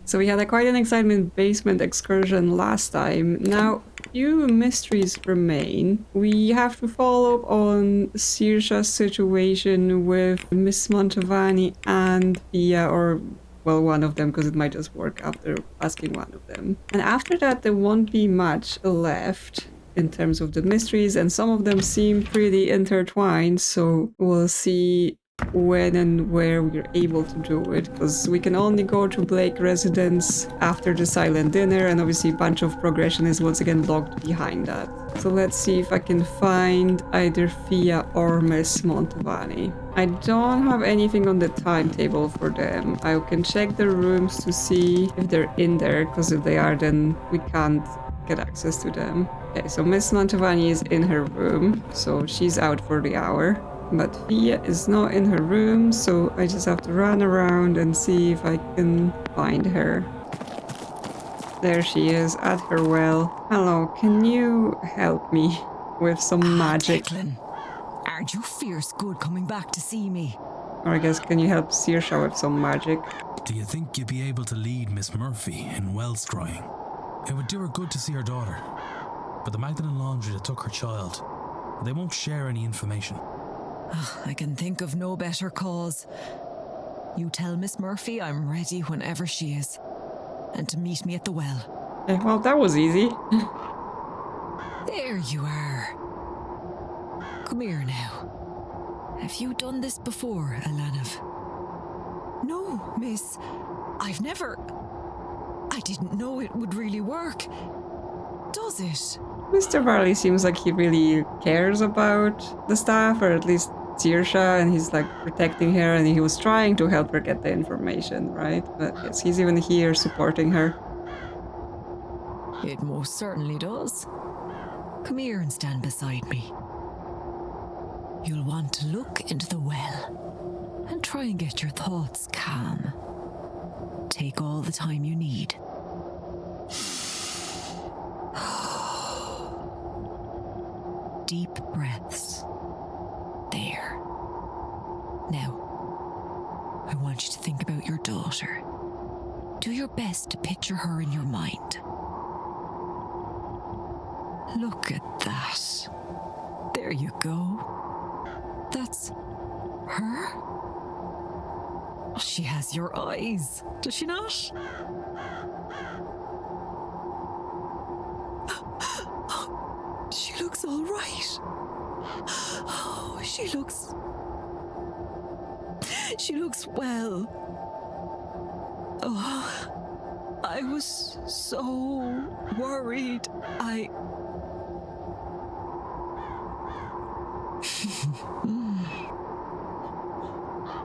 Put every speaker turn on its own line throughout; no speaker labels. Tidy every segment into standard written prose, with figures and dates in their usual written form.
So we had quite an exciting basement excursion last time. Now, few mysteries remain. We have to follow up on Saoirse's situation with Miss Mantovani and Pia, or well, one of them, because it might just work after asking one of them. And after that, there won't be much left in terms of the mysteries, and some of them seem pretty intertwined, so we'll see when and where we're able to do it, because we can only go to Blake residence after the silent dinner, and obviously a bunch of progression is once again locked behind that. So let's see if I can find either Fia or Miss Mantovani. I don't have anything on the timetable for them. I can check the rooms to see if they're in there, because if they are, then we can't get access to them. Okay, so Miss Mantovani is in her room, so she's out for the hour. But Fia is not in her room, so I just have to run around and see if I can find her. There she is, at her well. Hello, can you help me with some magic?
Declan, aren't you fierce good coming back to see me?
Or I guess, can you help Saoirse with some magic?
Do you think you'd be able to lead Miss Murphy in well scrying? It would do her good to see her daughter. But the Magdalen Laundry that took her child, they won't share any information.
I can think of no better cause. You tell Miss Murphy I'm ready whenever she is, and to meet me at the well.
Okay, well, that was easy.
There you are. Come here now. Have you done this before, Alanav? No, miss. I've never... I didn't know it would really work. Does it?
Mr. Varley seems like he really cares about the staff, or at least Saoirse, and he's like protecting her, and he was trying to help her get the information, right? But yes, he's even here supporting her.
It most certainly does. Come here and stand beside me. You'll want to look into the well and try and get your thoughts calm. Take all the time you need. Deep breaths. There. Now, I want you to think about your daughter. Do your best to picture her in your mind. Look at that. There you go. That's her? She has your eyes, does she not? She looks all right. Oh, she looks well. Oh, I was so worried.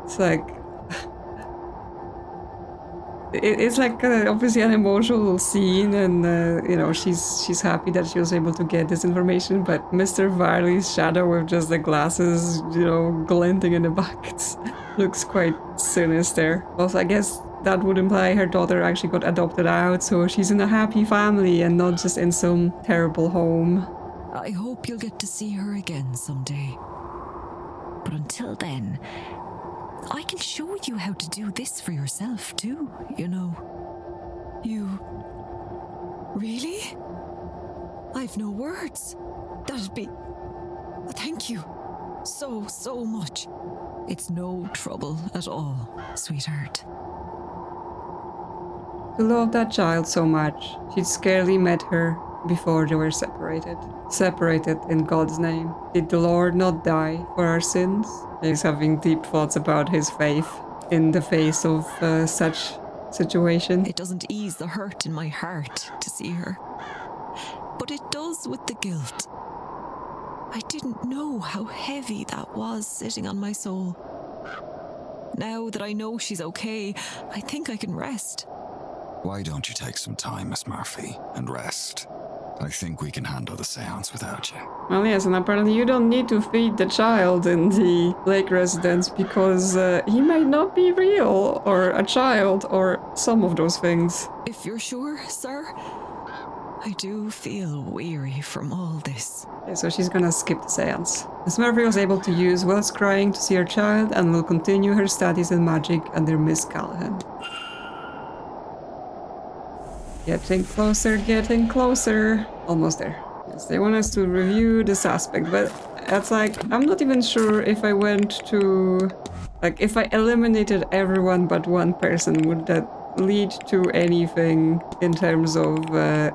It's like... It's like obviously an emotional scene, and you know, she's happy that she was able to get this information, but Mr. Varley's shadow with just the glasses, you know, glinting in the back, looks quite sinister. Also, I guess that would imply her daughter actually got adopted out, so she's in a happy family and not just in some terrible home.
I hope you'll get to see her again someday. But until then, I can show you how to do this for yourself too, you know. You... Really? I've no words. That'd be... Thank you. So much. It's no trouble at all, sweetheart.
To love that child so much, she'd scarcely met her before they were separated. Separated in God's name. Did the Lord not die for our sins? He's having deep thoughts about his faith in the face of such situation.
It doesn't ease the hurt in my heart to see her. But it does with the guilt. I didn't know how heavy that was sitting on my soul. Now that I know she's okay, I think I can rest.
Why don't you take some time, Miss Murphy, and rest? I think we can handle the séance without you.
Well, yes, and apparently you don't need to feed the child in the Blake residence because he might not be real, or a child, or some of those things.
If you're sure, sir, I do feel weary from all this.
Okay, so she's gonna skip the séance. Miss Murphy was able to use well scrying to see her child and will continue her studies in magic under Miss Callahan. Getting closer, getting closer. Almost there. Yes, they want us to review the suspect, but it's like, I'm not even sure if I went to... Like, if I eliminated everyone but one person, would that lead to anything in terms of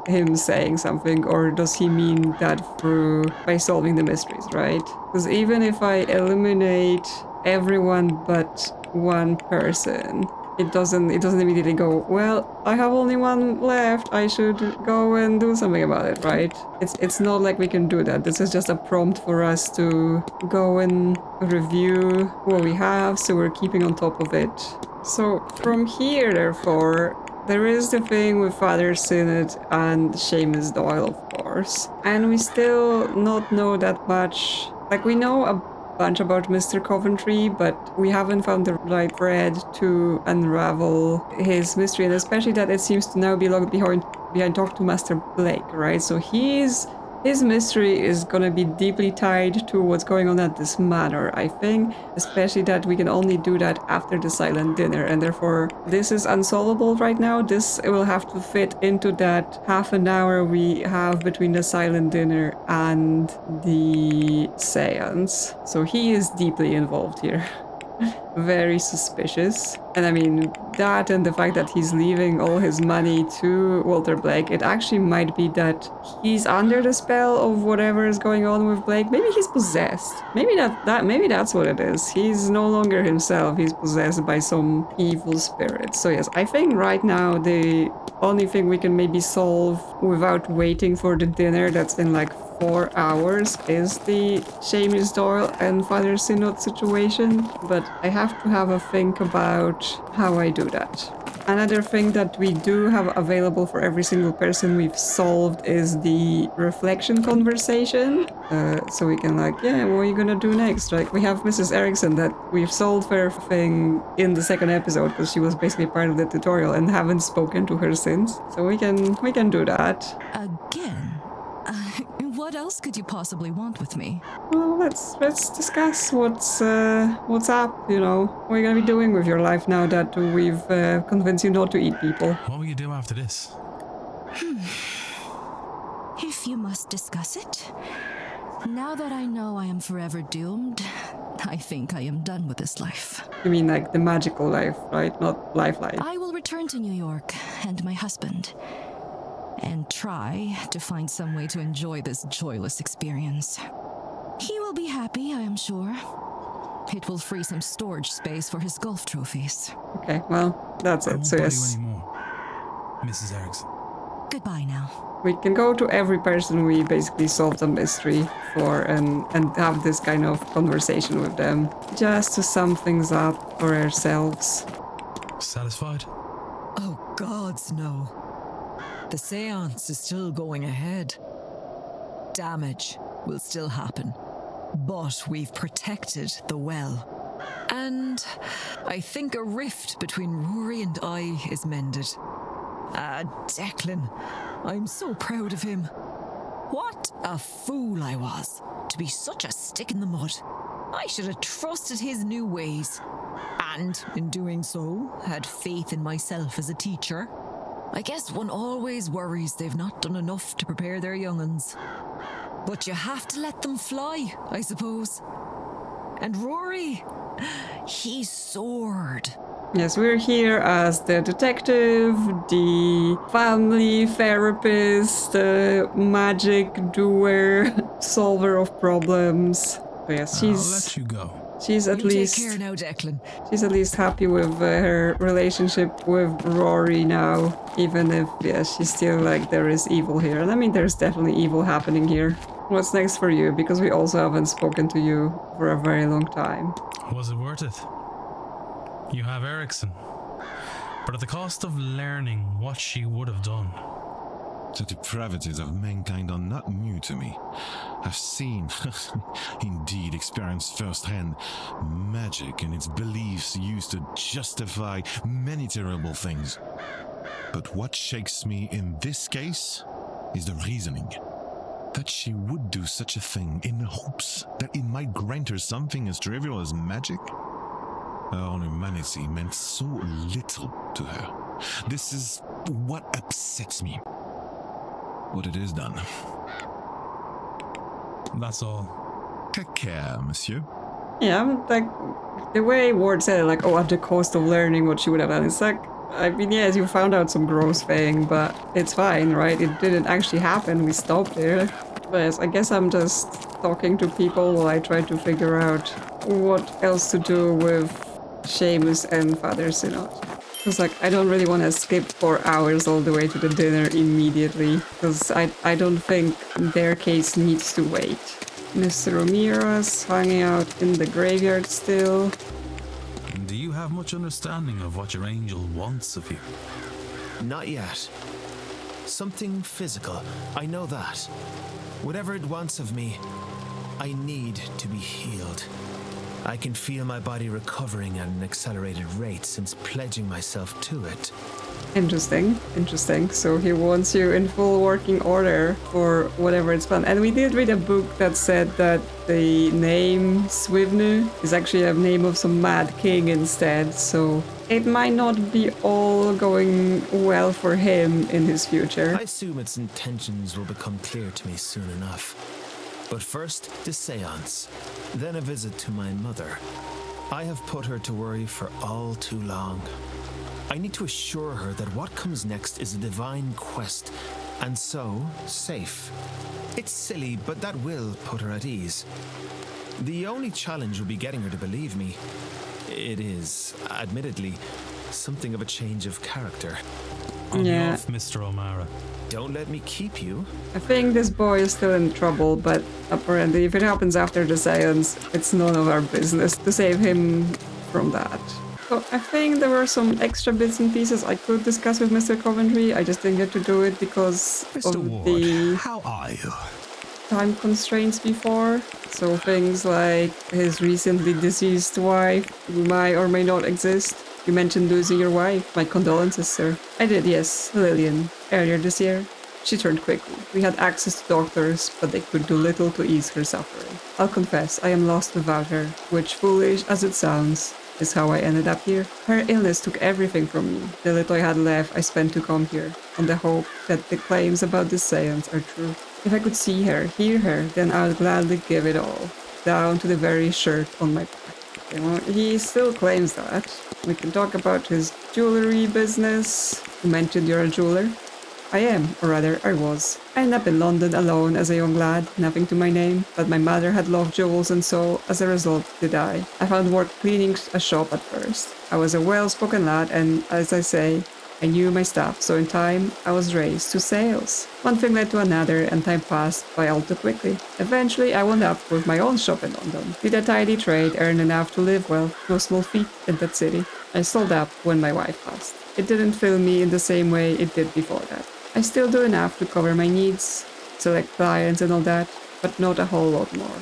him saying something, or does he mean that through by solving the mysteries, right? Because even if I eliminate everyone but one person, it doesn't immediately go, well, I have only one left, I should go and do something about it, right? It's not like we can do that. This is just a prompt for us to go and review what we have, so we're keeping on top of it. So from here, therefore, there is the thing with Father Sinnott and Seamus Doyle, of course. And we still not know that much. Like, we know a bunch about Mr. Coventry, but we haven't found the right thread to unravel his mystery, and especially that it seems to now be locked behind talk to Master Blake, right? So his mystery is gonna be deeply tied to what's going on at this manor, I think, especially that we can only do that after the silent dinner, and therefore this is unsolvable right now. This will have to fit into that half an hour we have between the silent dinner and the seance. So he is deeply involved here. Very suspicious. And I mean, that and the fact that he's leaving all his money to Walter Blake, it actually might be that he's under the spell of whatever is going on with Blake. Maybe he's possessed. Maybe maybe that's what it is. He's no longer himself. He's possessed by some evil spirit. So yes, I think right now the only thing we can maybe solve without waiting for the dinner that's in like 4 hours is the Seamus Doyle and Father Sinnott situation, but I have to have a think about how I do that. Another thing that we do have available for every single person we've solved is the reflection conversation. So we can like, yeah, what are you gonna do next? Like, we have Mrs. Erickson that we've solved her thing in the second episode because she was basically part of the tutorial and haven't spoken to her since. So we can do that.
Again? What else could you possibly want with me?
Well, let's discuss what's up, you know. What are you gonna be doing with your life now that we've convinced you not to eat people?
What will you do after this?
If you must discuss it. Now that I know I am forever doomed, I think I am done with this life.
You mean like the magical life, right? Not lifeline.
I will return to New York and my husband, and try to find some way to enjoy this joyless experience. He will be happy, I am sure. It will free some storage space for his golf trophies.
Okay, well, that's
I
it.
won't
So
bother
yes,
you anymore, Mrs. Erickson.
Goodbye now.
we can go to every person we basically solved a mystery for and have this kind of conversation with them, just to sum things up for ourselves.
Satisfied?
Oh, gods, no. The seance is still going ahead. Damage will still happen, but we've protected the well. And I think a rift between Rory and I is mended. Declan, I'm so proud of him. What a fool I was to be such a stick in the mud. I should have trusted his new ways, and in doing so, had faith in myself as a teacher. I guess one always worries they've not done enough to prepare their young'uns. But you have to let them fly, I suppose. And Rory, he soared.
Yes, we're here as the detective, the family therapist, the magic doer, solver of problems. But yes,
I'll let you go.
she's at
You
least
take care now, Declan.
she's at least happy with her relationship with Rory now, even if she's still like there is evil here. And I mean, there's definitely evil happening here. What's next for you? Because we also haven't spoken to you for a very long time.
Was it worth it? You have Erickson, but at the cost of learning what she would have done.
The depravities of mankind are not new to me. I've seen, indeed experienced firsthand, magic and its beliefs used to justify many terrible things. But what shakes me in this case is the reasoning. That she would do such a thing in hopes that it might grant her something as trivial as magic? Her own humanity meant so little to her. This is what upsets me. What it is done.
That's all.
Take care, monsieur.
Yeah, like, the way Ward said it, like, oh, at the cost of learning what she would have done, it's like, I mean, yes, you found out some gross thing, but it's fine, right? It didn't actually happen, we stopped there. But yes, I guess I'm just talking to people while I try to figure out what else to do with Seamus and Father Sinnott. Because, like, I don't really want to skip 4 hours all the way to the dinner immediately, because I don't think their case needs to wait. Mr. Ramirez hanging out in the graveyard still.
Do you have much understanding of what your angel wants of you?
Not yet. Something physical, I know that. Whatever it wants of me, I need to be healed. I can feel my body recovering at an accelerated rate since pledging myself to it.
Interesting, interesting. So he wants you in full working order for whatever it's planned. And we did read a book that said that the name Swivnu is actually a name of some mad king instead, so it might not be all going well for him in his future.
I assume its intentions will become clear to me soon enough. But first, the séance, then a visit to my mother. I have put her to worry for all too long. I need to assure her that what comes next is a divine quest, and so, safe. It's silly, but that will put her at ease. The only challenge will be getting her to believe me. It is, admittedly, something of a change of character.
On
Yeah.
you off, Mr. O'Mara.
Don't let me keep you.
I think this boy is still in trouble, but apparently if it happens after the seance, it's none of our business to save him from that. So I think there were some extra bits and pieces I could discuss with Mr. Coventry. I just didn't get to do it because
Mr.
of
Ward,
the
how are you?
time constraints before. So things like his recently deceased wife, who may or may not exist. You mentioned losing your wife. My condolences, sir. I did, yes, Lillian, earlier this year. She turned quickly. We had access to doctors, but they could do little to ease her suffering. I'll confess, I am lost without her, which, foolish as it sounds, is how I ended up here. Her illness took everything from me. The little I had left I spent to come here, on the hope that the claims about this seance are true. If I could see her, hear her, then I would gladly give it all, down to the very shirt on my back. Okay, well, he still claims that. We can talk about his jewelry business. You mentioned you're a jeweler. I am, or rather, I was. I ended up in London alone as a young lad, nothing to my name, but my mother had loved jewels and so, as a result, did I. I found work cleaning a shop at first. I was a well-spoken lad and, as I say, I knew my stuff, so in time, I was raised to sales. One thing led to another and time passed by all too quickly. Eventually, I wound up with my own shop in London. Did a tidy trade, earned enough to live well, no small feat in that city. I sold up when my wife passed. It didn't fill me in the same way it did before that. I still do enough to cover my needs, select clients and all that, but not a whole lot more.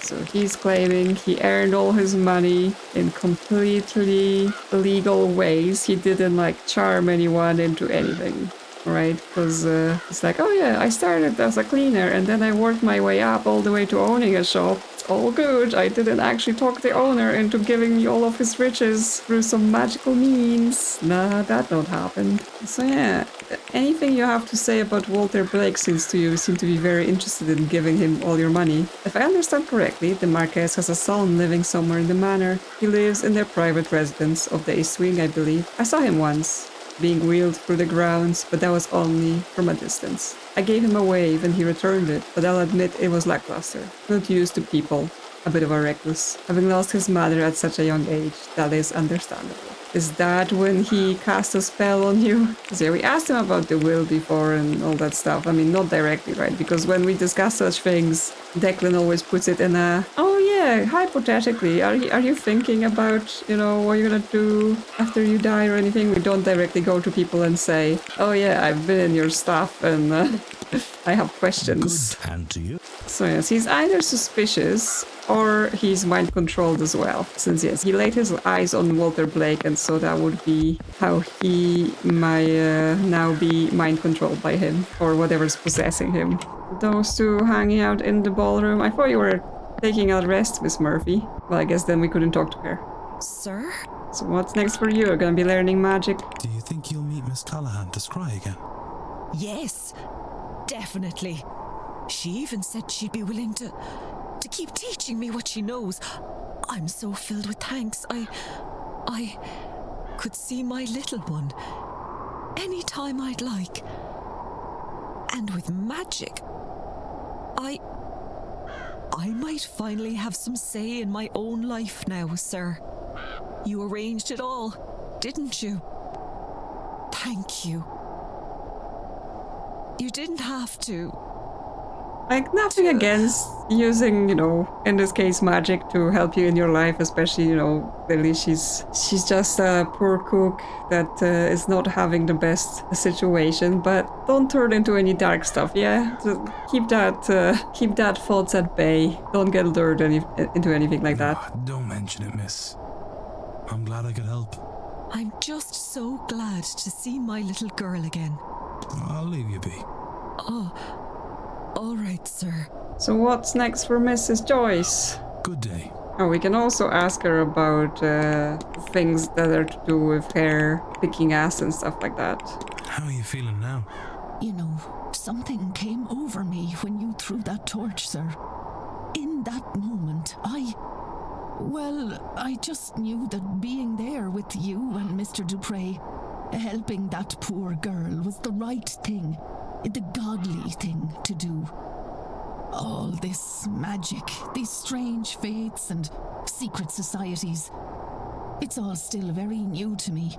So he's claiming he earned all his money in completely legal ways. He didn't like charm anyone into anything, right? Because it's like, oh yeah, I started as a cleaner and then I worked my way up all the way to owning a shop. It's all good. I didn't actually talk the owner into giving me all of his riches through some magical means. Nah, that don't happen. So yeah, anything you have to say about Walter Blake seems to be very interested in giving him all your money. If I understand correctly, the Marquess has a son living somewhere in the manor. He lives in their private residence of the East Wing, I believe. I saw him once, being wheeled through the grounds, but that was only from a distance. I gave him a wave and he returned it, but I'll admit it was lackluster. Not used to people. A bit of a recluse. Having lost his mother at such a young age, that is understandable. Is that when he cast a spell on you? Because yeah, we asked him about the will before and all that stuff. I mean, not directly, right? Because when we discuss such things, Declan always puts it in a, oh yeah, hypothetically, are you thinking about, you know, what you're gonna do after you die or anything? We don't directly go to people and say, oh yeah, I've been in your stuff and I have questions.
Good, and to you.
So yes, he's either suspicious or he's mind controlled as well. Since yes, he laid his eyes on Walter Blake and so that would be how he might now be mind controlled by him or whatever's possessing him. Those two hanging out in the ballroom. I thought you were taking a rest, Miss Murphy. Well, I guess then we couldn't talk to her.
Sir?
So what's next for you? You're gonna be learning magic?
Do you think you'll meet Miss Callahan to scry again?
Yes, definitely. She even said she'd be willing to keep teaching me what she knows. I'm so filled with thanks. I could see my little one anytime I'd like. And with magic, I might finally have some say in my own life now, sir. You arranged it all, didn't you? Thank you. You didn't have to.
Like, nothing against using, in this case, magic to help you in your life, especially, clearly she's just a poor cook that is not having the best situation, but don't turn into any dark stuff, yeah? Just keep that thoughts at bay. Don't get lured into anything like that.
Oh, don't mention it, miss. I'm glad I could help.
I'm just so glad to see my little girl again.
I'll leave you be.
Oh, all right, sir.
So what's next for Mrs. Joyce?
Good day.
Oh, we can also ask her about things that are to do with hair, picking ass and stuff like that.
How are you feeling now?
Something came over me when you threw that torch, sir. In that moment, I just knew that being there with you and Mr. Dupre, helping that poor girl, was the right thing, the godly thing to do. All this magic, these strange faiths and secret societies, it's all still very new to me.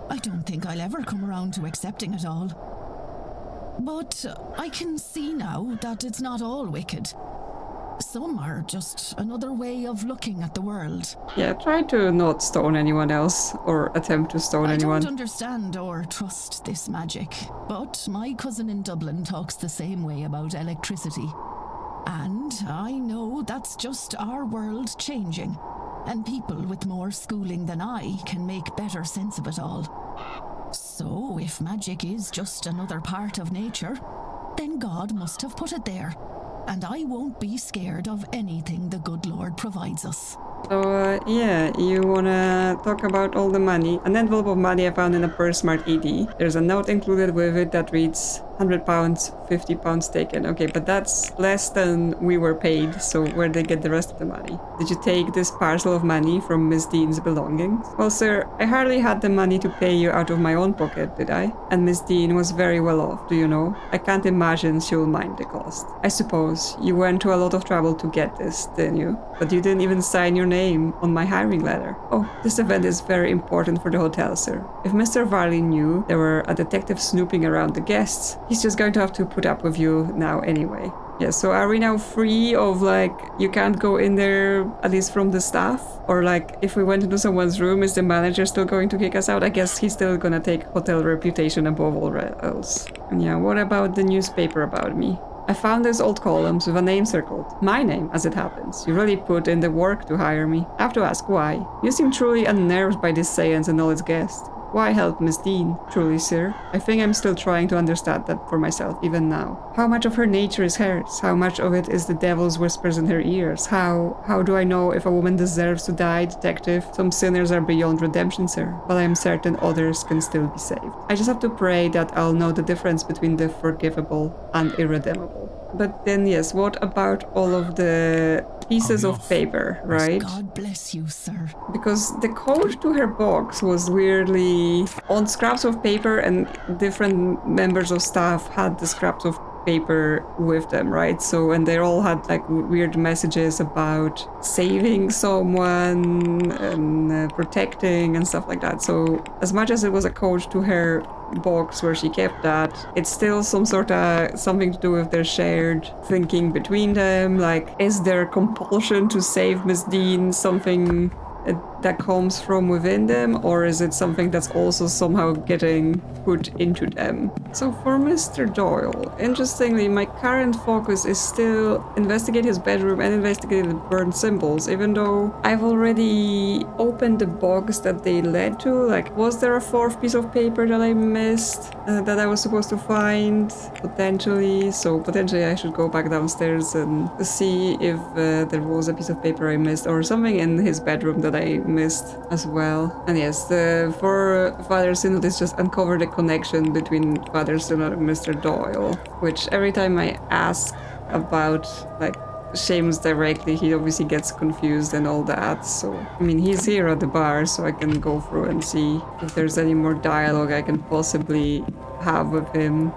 I don't think I'll ever come around to accepting it all. But I can see now that it's not all wicked. Some are just another way of looking at the world.
Yeah, try to not stone anyone else or attempt to stone anyone.
I don't understand or trust this magic, but my cousin in Dublin talks the same way about electricity. And I know that's just our world changing, and people with more schooling than I can make better sense of it all. So if magic is just another part of nature, then God must have put it there. And I won't be scared of anything the good Lord provides us.
So, you wanna talk about all the money. An envelope of money I found in a purse marked ED. There's a note included with it that reads £100, £50 taken. Okay, but that's less than we were paid, so where'd they get the rest of the money? Did you take this parcel of money from Miss Deane's belongings? Well, sir, I hardly had the money to pay you out of my own pocket, did I? And Miss Deane was very well off, do you know? I can't imagine she'll mind the cost. I suppose you went to a lot of trouble to get this, didn't you? But you didn't even sign your name on my hiring letter. Oh, this event is very important for the hotel, sir. If Mr. Varley knew there were a detective snooping around the guests, he's just going to have to put up with you now anyway. Yeah, so are we now free of, you can't go in there, at least from the staff? Or, if we went into someone's room, is the manager still going to kick us out? I guess he's still gonna take hotel reputation above all else. And yeah, what about the newspaper about me? I found those old columns with a name circled. My name, as it happens. You really put in the work to hire me. I have to ask why. You seem truly unnerved by this seance and all its guests. Why help Miss Deane? Truly, sir. I think I'm still trying to understand that for myself, even now. How much of her nature is hers? How much of it is the devil's whispers in her ears? How do I know if a woman deserves to die, detective? Some sinners are beyond redemption, sir, but I am certain others can still be saved. I just have to pray that I'll know the difference between the forgivable and irredeemable. But then, yes, what about all of the pieces of paper, right?
God bless you, sir.
Because the code to her box was weirdly on scraps of paper, and different members of staff had the scraps of paper with them, right? So, and they all had weird messages about saving someone and protecting and stuff like that. So as much as it was a code to her box where she kept that, it's still some sort of something to do with their shared thinking between them. Is there compulsion to save Miss Deane something that comes from within them, or is it something that's also somehow getting put into them? So for Mr. Doyle, interestingly, my current focus is still investigate his bedroom and investigate the burned symbols, even though I've already opened the box that they led to. Was there a fourth piece of paper that I missed that I was supposed to find? Potentially. So potentially I should go back downstairs and see if there was a piece of paper I missed or something in his bedroom that I missed as well. And yes, for Father Sinnott is just uncover the connection between Father Sinnott and Mr. Doyle, which every time I ask about, like, Seamus directly, he obviously gets confused and all that. So, I mean, he's here at the bar, so I can go through and see if there's any more dialogue I can possibly have with him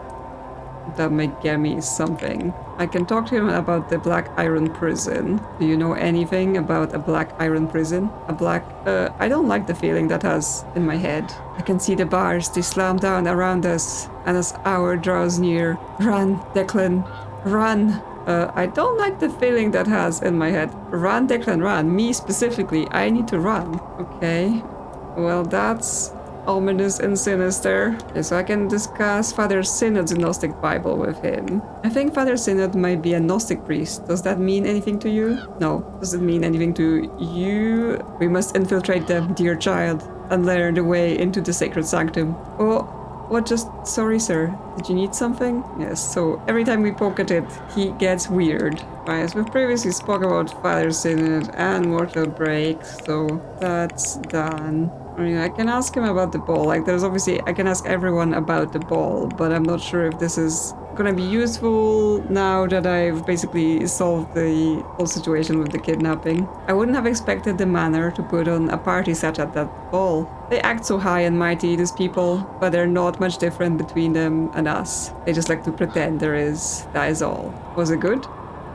that might get me something. I can talk to him about the Black Iron Prison. Do you know anything about a Black Iron Prison? I don't like the feeling that has in my head. I can see the bars, they slam down around us, and as hour draws near, run, Declan, run. I don't like the feeling that has in my head. Run, Declan, run. Me specifically, I need to run. Okay, well, that's ominous and sinister. Okay, so I can discuss Father Sinnott's Gnostic Bible with him. I think Father Sinnott might be a Gnostic priest. Does that mean anything to you? No. Does it mean anything to you? We must infiltrate them, dear child, and learn the way into the sacred sanctum. Oh, what just... Sorry, sir. Did you need something? Yes, so every time we poke at it, he gets weird. Right, so we previously spoke about Father Sinnott and Mortal Break, so that's done. I mean, I can ask him about the ball. Like, there's obviously... I can ask everyone about the ball, but I'm not sure if this is gonna be useful now that I've basically solved the whole situation with the kidnapping. I wouldn't have expected the manor to put on a party set at that ball. They act so high and mighty, these people, but they're not much different between them and us. They just like to pretend there is. That is all. Was it good?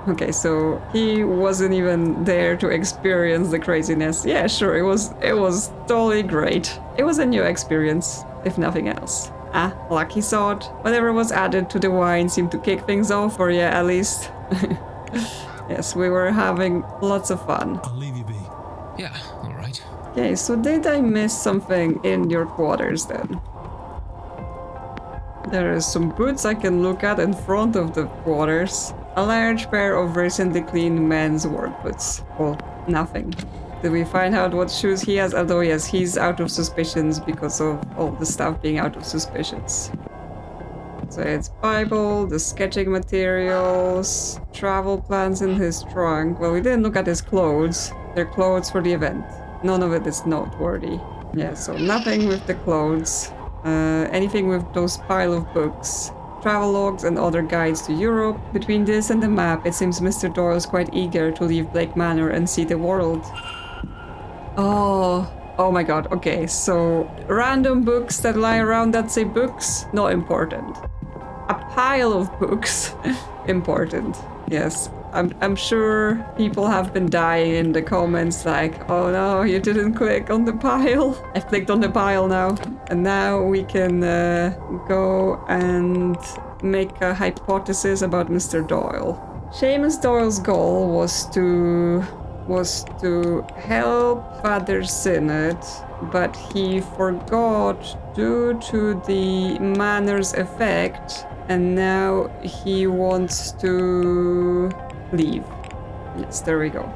Okay, so he wasn't even there to experience the craziness. Yeah, sure, it was totally great. It was a new experience, if nothing else. Ah, lucky sod. Whatever was added to the wine seemed to kick things off, or yeah, at least. Yes, we were having lots of fun.
I'll leave you be.
Yeah, all right.
Okay, so did I miss something in your quarters then? There is some boots I can look at in front of the quarters. A large pair of recently cleaned men's work boots. Well, nothing. Did we find out what shoes he has? Although yes, he's out of suspicions because of all the stuff being out of suspicions. So it's Bible, the sketching materials, travel plans in his trunk. Well, we didn't look at his clothes. They're clothes for the event. None of it is noteworthy. Yeah, so nothing with the clothes. Anything with those pile of books. Travel logs and other guides to Europe. Between this and the map, it seems Mr. Doyle is quite eager to leave Blake Manor and see the world. Oh my god, okay, so random books that lie around that say books, not important. A pile of books, important. Yes, I'm sure people have been dying in the comments like, oh no, you didn't click on the pile. I've clicked on the pile now. And now we can go and make a hypothesis about Mr. Doyle. Seamus Doyle's goal was to help Father Sinnott, but he forgot due to the manor's effect, and now he wants to leave. Yes, there we go.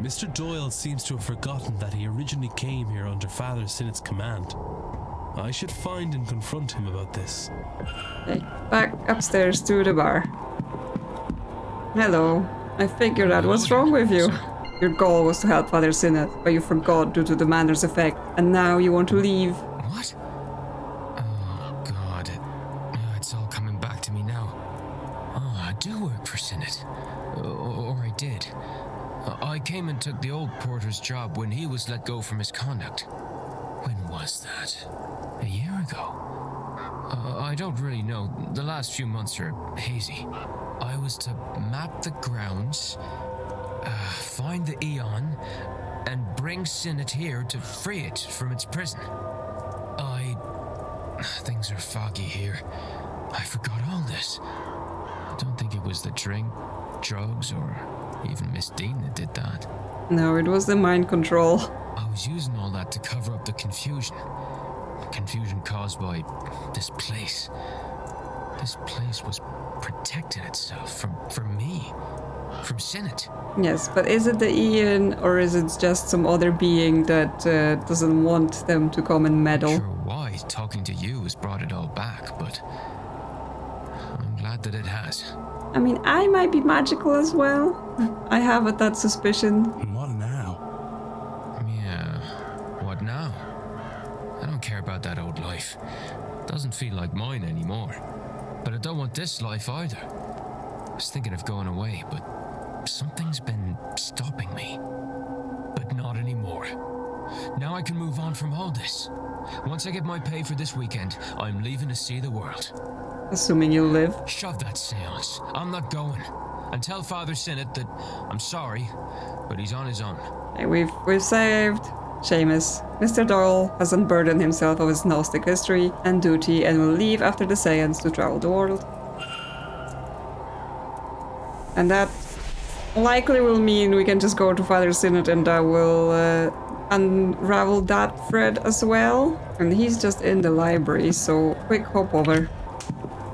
Mr. Doyle seems to have forgotten that he originally came here under Father Sinnott's command. I should find and confront him about this.
Okay, back upstairs to the bar. Hello. I figured out. What's wrong with you? Your goal was to help Father Sinnott, but you forgot due to the manor's effect, and now you want to leave.
What? Oh, God. It's all coming back to me now. Oh, I do work for Sinnott. Or I did. I came and took the old porter's job when he was let go for misconduct. When was that? A year ago? I don't really know. The last few months are hazy. I was to map the grounds, find the Eon, and bring Sinnott here to free it from its prison. Things are foggy here. I forgot all this. I don't think it was the drink, drugs, or even Miss Deane that did that.
No, it was the mind control.
I was using all that to cover up the confusion. Confusion caused by this place. This place was protecting itself from me. From Sinnott.
Yes, but is it the Ian or is it just some other being that doesn't want them to come and meddle?
I'm not sure why talking to you has brought it all back, but I'm glad that it has.
I mean, I might be magical as well. I have that suspicion.
What now?
Yeah.
like mine anymore. But I don't want this life either. I was thinking of going away, but something's been stopping me. But not anymore. Now I can move on from all this. Once I get my pay for this weekend, I'm leaving to see the world.
Assuming you live.
Shove that seance. I'm not going. And tell Father Sinnott that I'm sorry, but he's on his own.
Hey, we've saved Seamus. Mr. Doyle has unburdened himself of his Gnostic history and duty and will leave after the seance to travel the world. And that likely will mean we can just go to Father Sinnott and I will unravel that thread as well. And he's just in the library, so quick hop over.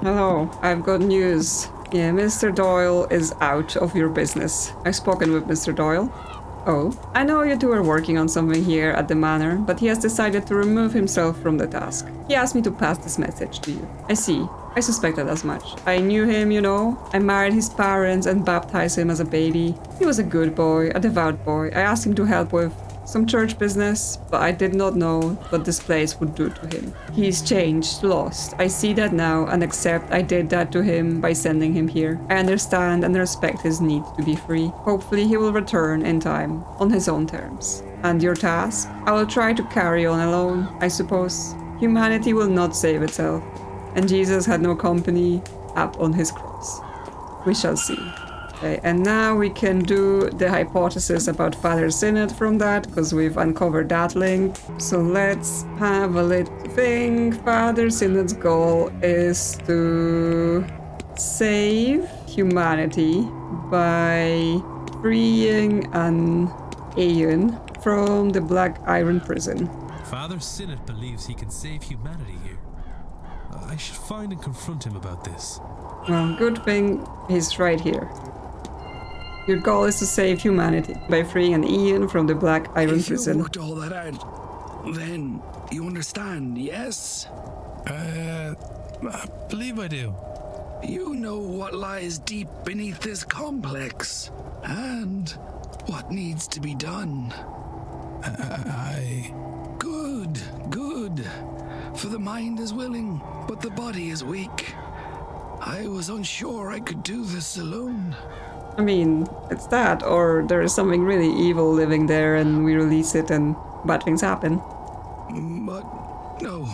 Hello, I've got news. Yeah, Mr. Doyle is out of your business. I've spoken with Mr. Doyle. Oh, I know you two are working on something here at the manor, but he has decided to remove himself from the task. He asked me to pass this message to you. I see. I suspected as much. I knew him, you know. I married his parents and baptized him as a baby. He was a good boy, a devout boy. I asked him to help with some church business, but I did not know what this place would do to him. He's changed, lost. I see that now and accept I did that to him by sending him here. I understand and respect his need to be free. Hopefully he will return in time, on his own terms. And your task? I will try to carry on alone, I suppose. Humanity will not save itself, and Jesus had no company up on his cross. We shall see. Okay, and now we can do the hypothesis about Father Sinnott from that, because we've uncovered that link. So let's have a little think. Father Sinnott's goal is to save humanity by freeing an Aeon from the Black Iron Prison.
Father Sinnott believes he can save humanity here. I should find and confront him about this.
Well, good thing he's right here. Your goal is to save humanity by freeing an Aeon from the Black Iron Prison.
If you worked all that out, then you understand, yes?
I believe I do.
You know what lies deep beneath this complex, and what needs to be done. Good, good. For the mind is willing, but the body is weak. I was unsure I could do this alone.
I mean, it's that, or there is something really evil living there and we release it and bad things happen.
But no,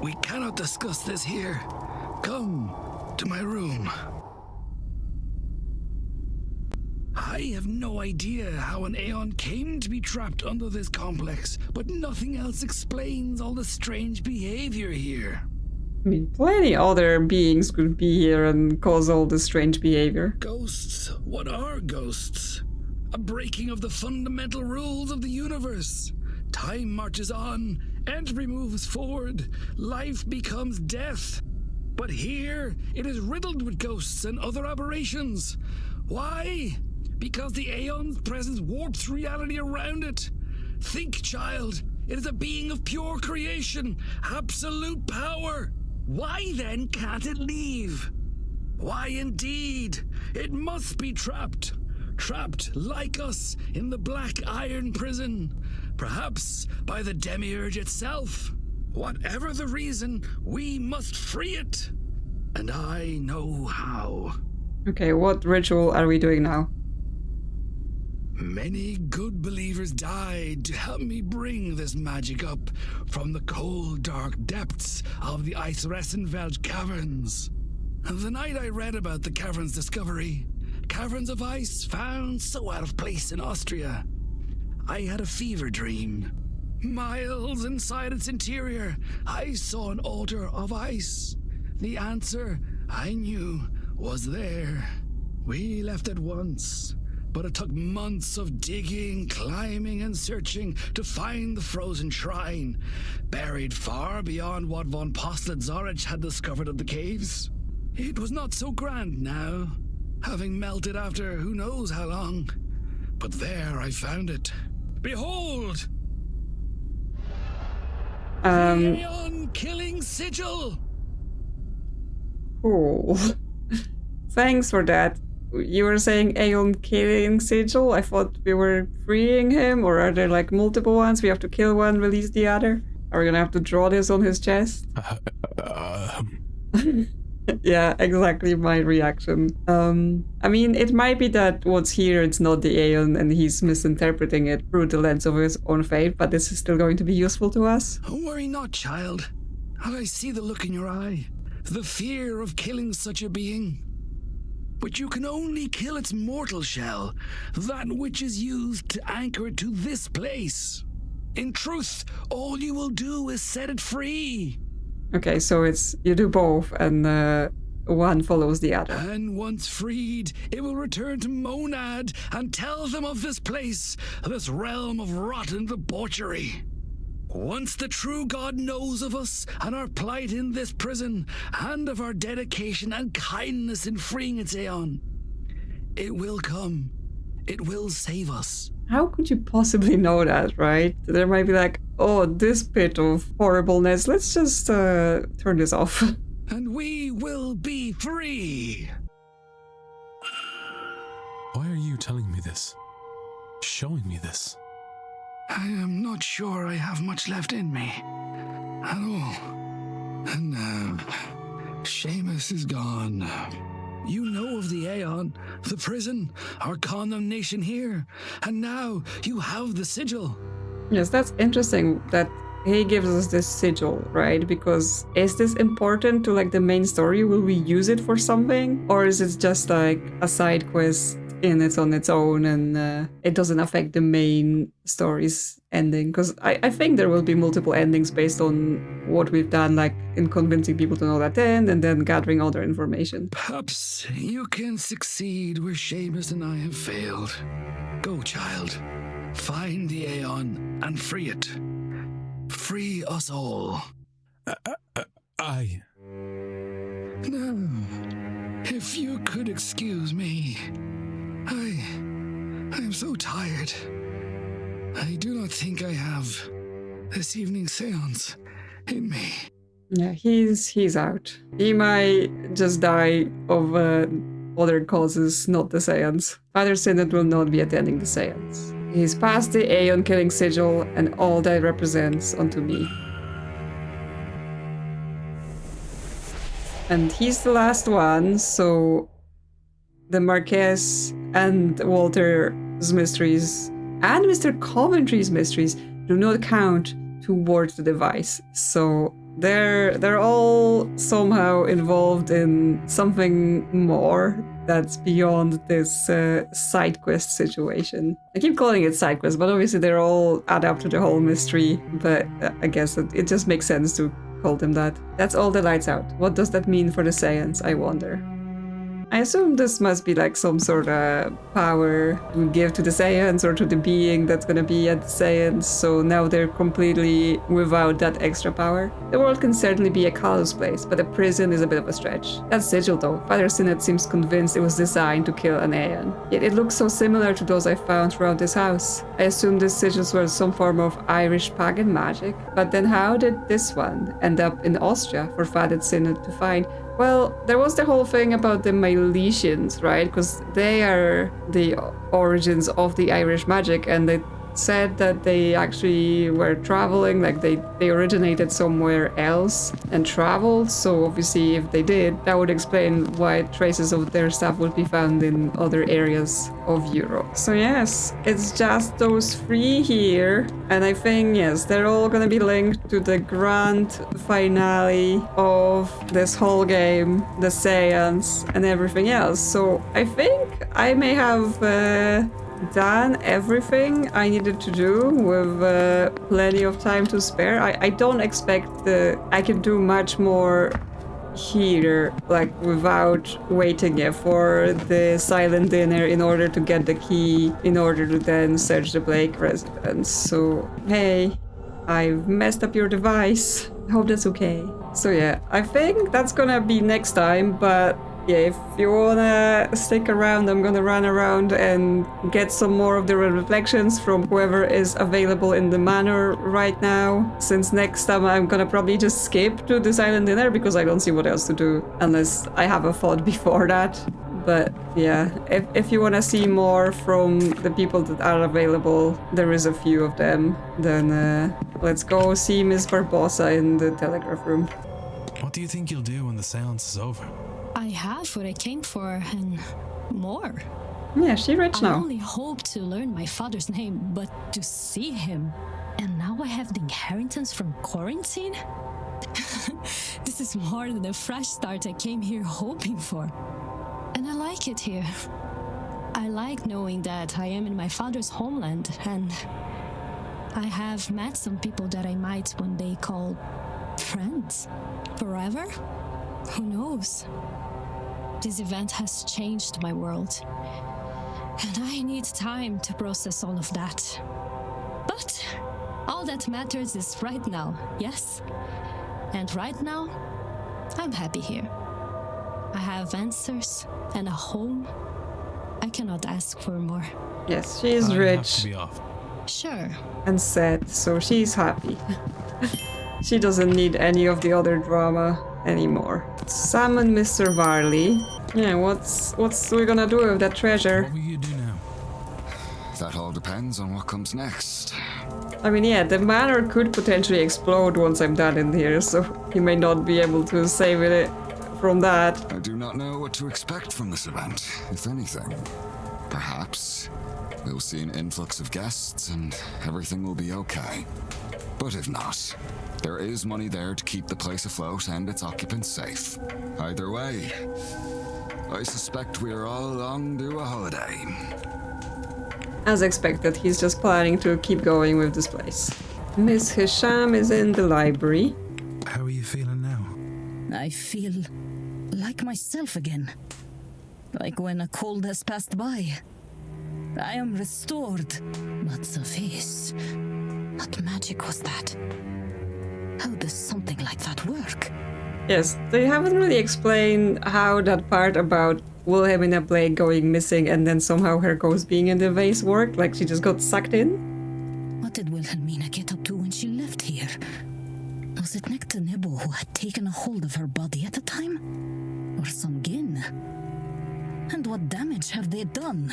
we cannot discuss this here. Come to my room. I have no idea how an Aeon came to be trapped under this complex, but nothing else explains all the strange behavior here.
I mean, plenty other beings could be here and cause all this strange behavior.
Ghosts? What are ghosts? A breaking of the fundamental rules of the universe. Time marches on, entropy moves forward, life becomes death. But here, it is riddled with ghosts and other aberrations. Why? Because the Aeon's presence warps reality around it. Think, child. It is a being of pure creation, absolute power. Why then can't it leave? Why indeed? It must be trapped. Trapped like us in the Black Iron Prison. Perhaps by the Demiurge itself. Whatever the reason, we must free it. And I know how.
Okay, what ritual are we doing now?
Many good believers died to help me bring this magic up from the cold, dark depths of the Eisressenwelt caverns. The night I read about the caverns' discovery, caverns of ice found so out of place in Austria, I had a fever dream. Miles inside its interior, I saw an altar of ice. The answer, I knew, was there. We left at once. But it took months of digging, climbing, and searching to find the frozen shrine, buried far beyond what von Postled-Zorich had discovered of the caves. It was not so grand now, having melted after who knows how long. But there I found it. Behold! The Aeon killing sigil!
Cool. Thanks for that. You were saying Aeon killing sigil? I thought we were freeing him, or are there like multiple ones? We have to kill one, release the other? Are we gonna have to draw this on his chest? Yeah, exactly my reaction. I mean, it might be that what's here, it's not the Aeon and he's misinterpreting it through the lens of his own fate, but this is still going to be useful to us.
Worry not, child. I see the look in your eye, the fear of killing such a being. But you can only kill its mortal shell, that which is used to anchor it to this place. In truth, all you will do is set it free.
Okay, so it's you do both, and one follows the other.
And once freed, it will return to Monad and tell them of this place, this realm of rotten debauchery. Once the true God knows of us and our plight in this prison, and of our dedication and kindness in freeing its Aeon, it will come. It will save us.
How could you possibly know that, right? There might be like, oh, this pit of horribleness, let's just turn this off.
And we will be free.
Why are you telling me this? Showing me this?
I am not sure I have much left in me at all. And now, Seamus is gone. You know of the Aeon, the prison, our condemnation here, and now you have the sigil.
Yes, that's interesting that he gives us this sigil, right? Because is this important to like the main story? Will we use it for something? Or is it just like a side quest on its own and it doesn't affect the main story's ending? Because I think there will be multiple endings based on what we've done, like in convincing people to know that end and then gathering other information.
Perhaps you can succeed where Seamus and I have failed. Go, child. Find the Aeon and free it. Free us all.
I...
Now, if you could excuse me. I am so tired. I do not think I have this evening's séance in me.
Yeah, he's out. He might just die of other causes, not the séance. Father Sinnott will not be attending the séance. He's passed the Aeon killing sigil and all that represents onto me. And he's the last one, so the Marquess and Walter's mysteries and Mr. Coventry's mysteries do not count towards the device. So they're all somehow involved in something more that's beyond this side quest situation. I keep calling it side quest, but obviously they're all add up to the whole mystery. But I guess it just makes sense to call them that. That's all the lights out. What does that mean for the séance, I wonder? I assume this must be like some sort of power we give to the séance or to the being that's gonna be at the séance, so now they're completely without that extra power. The world can certainly be a callous place, but a prison is a bit of a stretch. That sigil though, Father Sinnott seems convinced it was designed to kill an Aeon. Yet it looks so similar to those I found throughout this house. I assume these sigils were some form of Irish pagan magic, but then how did this one end up in Austria for Father Sinnott to find? Well, there was the whole thing about the Milesians, right? Because they are the origins of the Irish magic, and they said that they actually were traveling, like they originated somewhere else and traveled. So obviously if they did, that would explain why traces of their stuff would be found in other areas of Europe. So yes, it's just those three here, and I think yes, they're all gonna be linked to the grand finale of this whole game, the séance and everything else. So I think I may have done everything I needed to do with plenty of time to spare. I don't expect I can do much more here, like without waiting for the silent dinner in order to get the key, in order to then search the Blake residence. So hey, I've messed up your device. I hope that's okay. So yeah, I think that's gonna be next time, but yeah, if you wanna stick around, I'm gonna run around and get some more of the reflections from whoever is available in the manor right now. Since next time I'm gonna probably just skip to the silent dinner because I don't see what else to do unless I have a thought before that. But yeah, if you wanna see more from the people that are available, there is a few of them, then let's go see Miss Barbosa in the telegraph room.
What What do you think you'll do when the seance is over?
I have what I came for and more.
Yeah, she's rich
I
now.
only hope to learn my father's name, but to see him. And now I have the inheritance from quarantine? This is more than the fresh start I came here hoping for. And I like it here. I like knowing that I am in my father's homeland, and I have met some people that I might one day call friends. Forever? Who knows? This event has changed my world, and I need time to process all of that. But all that matters is right now, yes? And right now, I'm happy here. I have answers and a home. I cannot ask for more.
Yes, she's
I have
rich
to be off.
Sure.
and sad, so she's happy. She doesn't need any of the other drama anymore. Summon Mr. Varley. Yeah, what's we gonna do with that treasure?
What will you do now?
That all depends on what comes next.
I mean, yeah, the manor could potentially explode once I'm done in here, so you may not be able to save it from that.
I do not know what to expect from this event, if anything. Perhaps we'll see an influx of guests and everything will be okay. But if not, there is money there to keep the place afloat and its occupants safe. Either way, I suspect we are all long due a holiday.
As expected, he's just planning to keep going with this place. Miss Hisham is in the library.
How are you feeling now?
I feel like myself again. Like when a cold has passed by. I am restored. But Sophie's... what magic was that? How does something like that work?
Yes, they haven't really explained how that part about Wilhelmina Blake going missing and then somehow her ghost being in the vase worked, like she just got sucked in.
What did Wilhelmina get up to when she left here? Was it Nectar Nebo who had taken a hold of her body at the time? Or some Gin? And what damage have they done?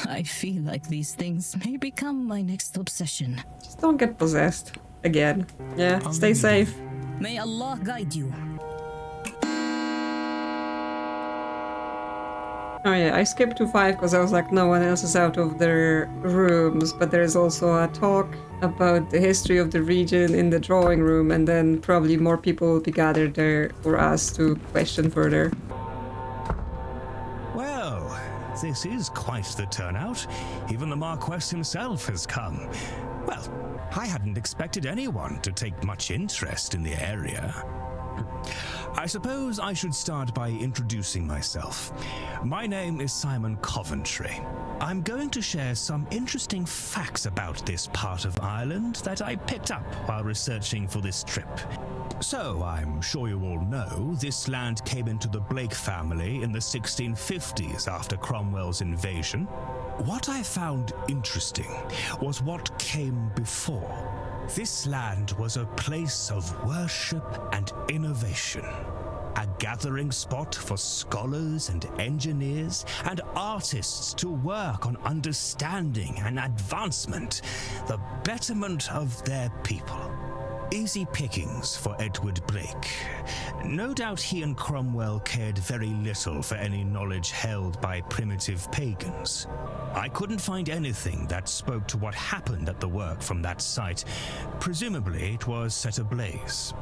I feel like these things may become my next obsession.
Just don't get possessed. Again. Yeah, stay safe.
May Allah guide you.
Oh yeah, I skipped to 5 because I was like, no one else is out of their rooms, but there's also a talk about the history of the region in the drawing room, and then probably more people will be gathered there for us to question further.
Well, this is quite the turnout. Even the Marquess himself has come. Well, I hadn't expected anyone to take much interest in the area. I suppose I should start by introducing myself. My name is Simon Coventry. I'm going to share some interesting facts about this part of Ireland that I picked up while researching for this trip. So, I'm sure you all know, this land came into the Blake family in the 1650s after Cromwell's invasion. What I found interesting was what came before. This land was a place of worship and innovation, a gathering spot for scholars and engineers and artists to work on understanding and advancement, the betterment of their people. Easy pickings for Edward Blake. No doubt he and Cromwell cared very little for any knowledge held by primitive pagans. I couldn't find anything that spoke to what happened at the work from that site. Presumably it was set ablaze.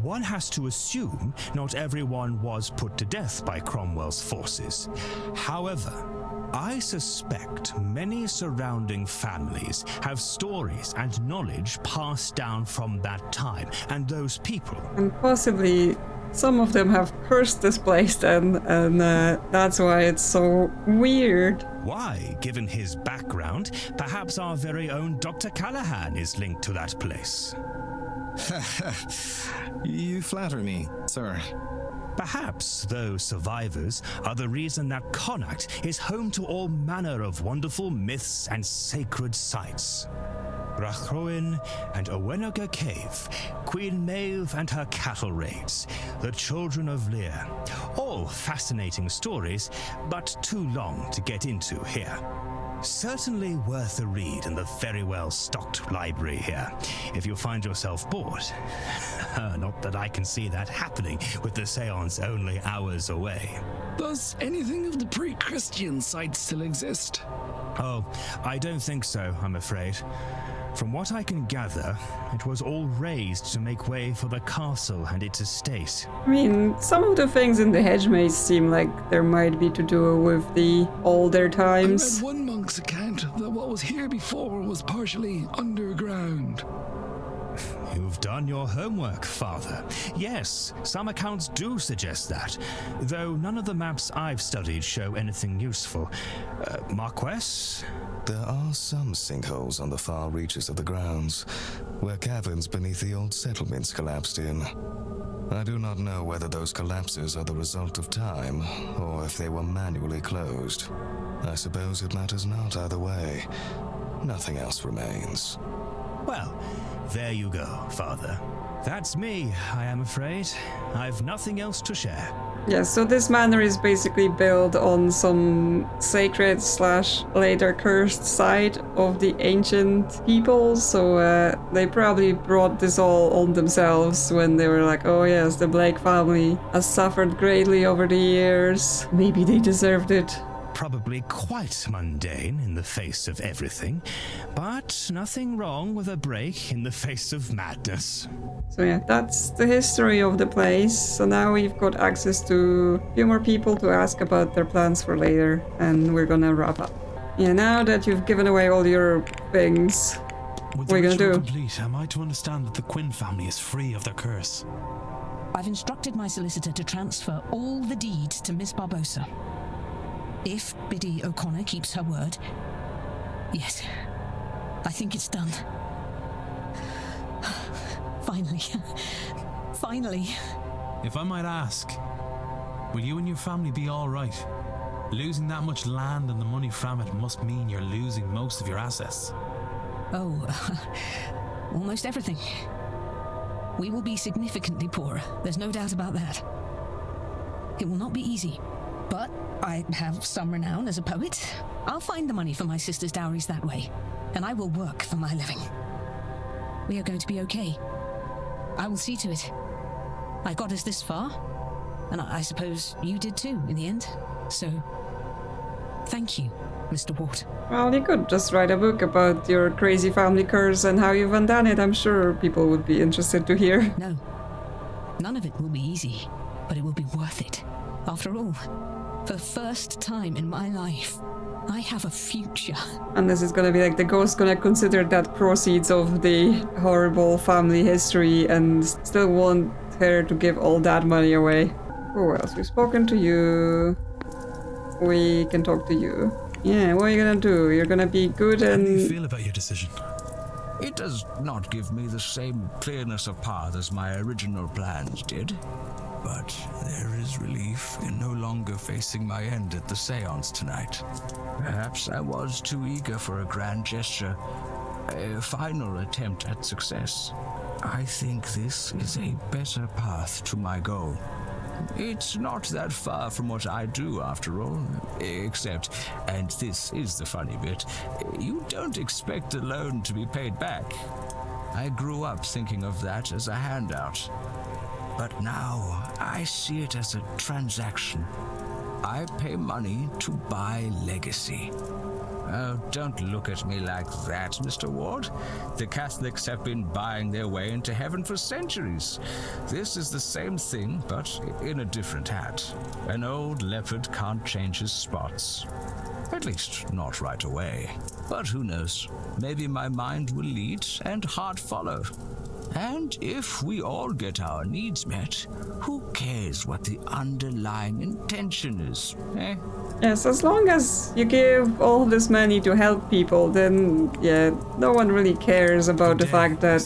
One has to assume not everyone was put to death by Cromwell's forces. However, I suspect many surrounding families have stories and knowledge passed down from that time and those people.
And possibly some of them have cursed this place then, and that's why it's so weird.
Why, given his background, perhaps our very own Dr. Callahan is linked to that place.
You flatter me, sir.
Perhaps those survivors are the reason that Connacht is home to all manner of wonderful myths and sacred sites. Rachroin and Owenogga Cave, Queen Maeve and her cattle raids, the Children of Lear. All fascinating stories, but too long to get into here. Certainly worth a read in the very well-stocked library here, if you find yourself bored. Not that I can see that happening with the seance only hours away.
Does anything of the pre-Christian site still exist?
Oh, I don't think so, I'm afraid. From what I can gather, it was all razed to make way for the castle and its estate.
I mean, some of the things in the hedge maze seem like there might be to do with the older times.
I read one monk's account that what was here before was partially underground.
You've done your homework, Father. Yes, some accounts do suggest that, though none of the maps I've studied show anything useful. Marquess?
There are some sinkholes on the far reaches of the grounds, where caverns beneath the old settlements collapsed in. I do not know whether those collapses are the result of time, or if they were manually closed. I suppose it matters not either way. Nothing else remains.
Well, there you go, Father. That's me, I am afraid. I've nothing else to share.
Yeah, so this manor is basically built on some sacred / later cursed site of the ancient people, so they probably brought this all on themselves when they were like, oh yes, the Blake family has suffered greatly over the years. Maybe they deserved it.
Probably quite mundane in the face of everything, but nothing wrong with a break in the face of madness.
So yeah, that's the history of the place. So now we've got access to a few more people to ask about their plans for later, and we're gonna wrap up. Yeah, now that you've given away all your things, what are you gonna do?
Complete, am I to understand that the Quinn family is free of their curse?
I've instructed my solicitor to transfer all the deeds to Miss Barbosa. If Biddy O'Connor keeps her word, yes, I think it's done. Finally. Finally.
If I might ask, will you and your family be all right? Losing that much land and the money from it must mean you're losing most of your assets.
Oh, almost everything. We will be significantly poorer, there's no doubt about that. It will not be easy. But I have some renown as a poet. I'll find the money for my sister's dowries that way, and I will work for my living. We are going to be okay. I will see to it. I got us this far, and I suppose you did too in the end. So, thank you, Mr. Ward.
Well, you could just write a book about your crazy family curse and how you've undone it. I'm sure people would be interested to hear.
No, none of it will be easy, but it will be worth it. After all, for the first time in my life, I have a future.
And this is gonna be like the ghost gonna consider that proceeds of the horrible family history and still want her to give all that money away. Who else? We've spoken to you. We can talk to you. Yeah, what are you gonna do? You're gonna be good and...
How do you feel about your decision?
It does not give me the same clearness of path as my original plans did. But there is relief in no longer facing my end at the séance tonight. Perhaps I was too eager for a grand gesture, a final attempt at success. I think this is a better path to my goal. It's not that far from what I do, after all, except, and this is the funny bit, you don't expect a loan to be paid back. I grew up thinking of that as a handout. But now, I see it as a transaction. I pay money to buy legacy. Oh, don't look at me like that, Mr. Ward. The Catholics have been buying their way into heaven for centuries. This is the same thing, but in a different hat. An old leopard can't change his spots. At least, not right away. But who knows? Maybe my mind will lead and heart follow. And if we all get our needs met, who cares what the underlying intention is, eh?
Yes, as long as you give all this money to help people, then, yeah, no one really cares about the fact that...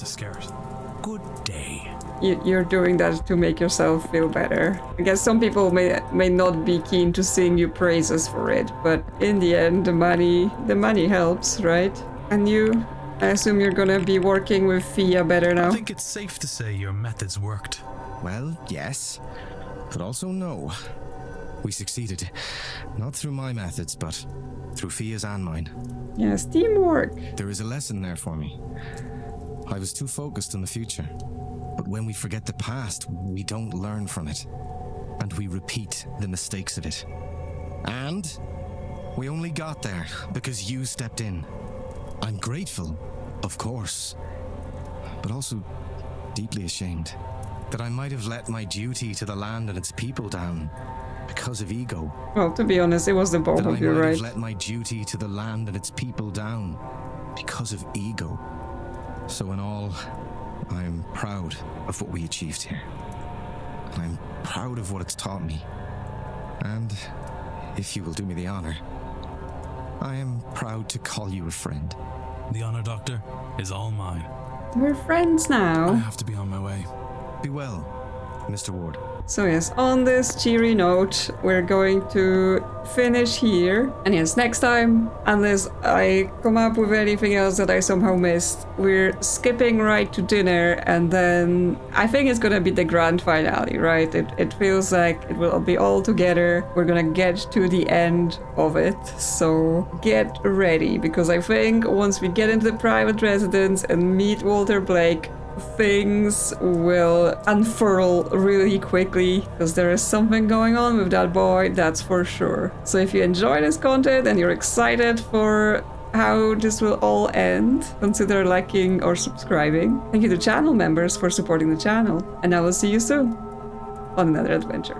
Good day.
You're doing that to make yourself feel better. I guess some people may not be keen to sing you praises for it, but in the end, the money helps, right? And you... I assume you're gonna be working with Fia better now?
I think it's safe to say your methods worked.
Well, yes, but also no. We succeeded. Not through my methods, but through Fia's and mine.
Yes, teamwork.
There is a lesson there for me. I was too focused on the future. But when we forget the past, we don't learn from it. And we repeat the mistakes of it. And we only got there because you stepped in. I'm grateful, of course, but also deeply ashamed that I might have let my duty to the land and its people down because of ego.
Well, to be honest, it was the both of you,
That I might
right?
have let my duty to the land and its people down because of ego. So in all, I'm proud of what we achieved here. And I'm proud of what it's taught me. And, if you will do me the honor, I am proud to call you a friend.
The honor, Doctor, is all mine.
We're friends
I
now.
have to be on my way.
Be well, Mr. Ward.
So yes, on this cheery note, we're going to finish here. And yes, next time, unless I come up with anything else that I somehow missed, we're skipping right to dinner, and then I think it's gonna be the grand finale, right? It feels like it will be all together. We're gonna get to the end of it, so get ready, because I think once we get into the private residence and meet Walter Blake, things will unfurl really quickly, because there is something going on with that boy, that's for sure. So if you enjoy this content and you're excited for how this will all end, consider liking or subscribing. Thank you to channel members for supporting the channel, and I will see you soon on another adventure.